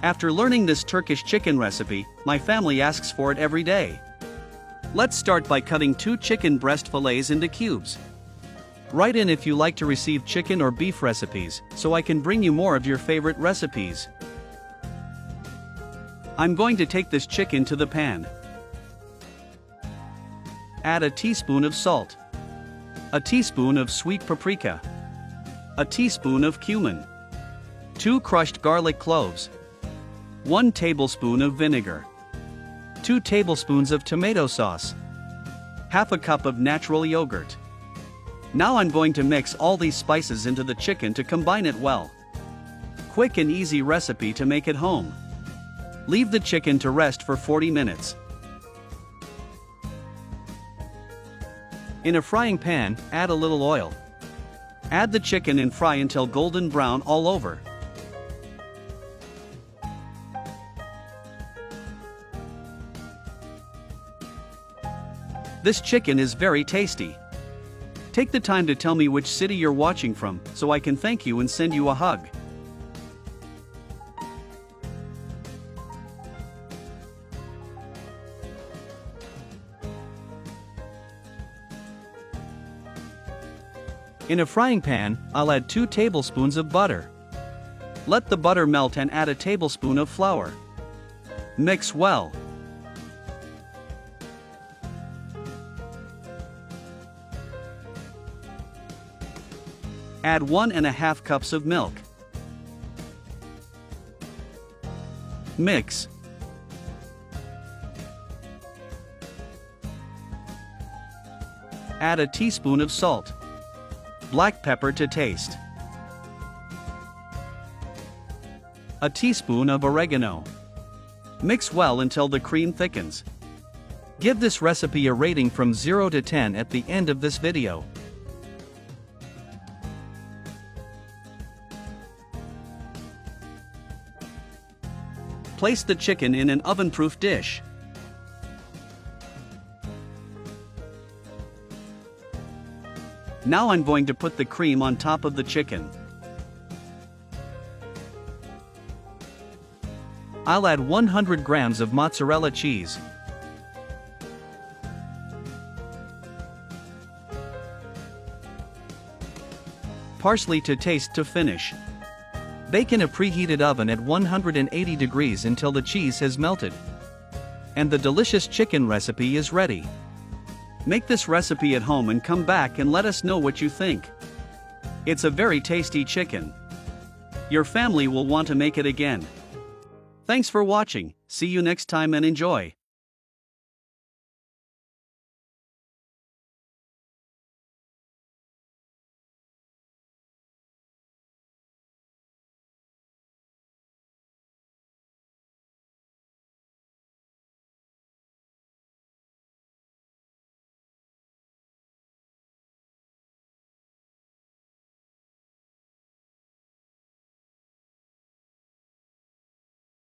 After learning this Turkish chicken recipe, my family asks for it every day. Let's start by cutting 2 chicken breast fillets into cubes. Write in if you like to receive chicken or beef recipes, so I can bring you more of your favorite recipes. I'm going to take this chicken to the pan. Add a teaspoon of salt, a teaspoon of sweet paprika, a teaspoon of cumin, 2 crushed garlic cloves, 1 tablespoon of vinegar, 2 tablespoons of tomato sauce, half a cup of natural yogurt. Now I'm going to mix all these spices into the chicken to combine it well. Quick and easy recipe to make at home. Leave the chicken to rest for 40 minutes. In a frying pan, add a little oil. Add the chicken and fry until golden brown all over. This chicken is very tasty. Take the time to tell me which city you're watching from, so I can thank you and send you a hug. In a frying pan, I'll add 2 tablespoons of butter. Let the butter melt and add a tablespoon of flour. Mix well. Add 1½ cups of milk. Mix. Add a teaspoon of salt. Black pepper to taste. A teaspoon of oregano. Mix well until the cream thickens. Give this recipe a rating from 0 to 10 at the end of this video. Place the chicken in an oven-proof dish. Now I'm going to put the cream on top of the chicken. I'll add 100 grams of mozzarella cheese. Parsley to taste to finish. Bake in a preheated oven at 180 degrees until the cheese has melted. And the delicious chicken recipe is ready. Make this recipe at home and come back and let us know what you think. It's a very tasty chicken. Your family will want to make it again. Thanks for watching. See you next time and enjoy.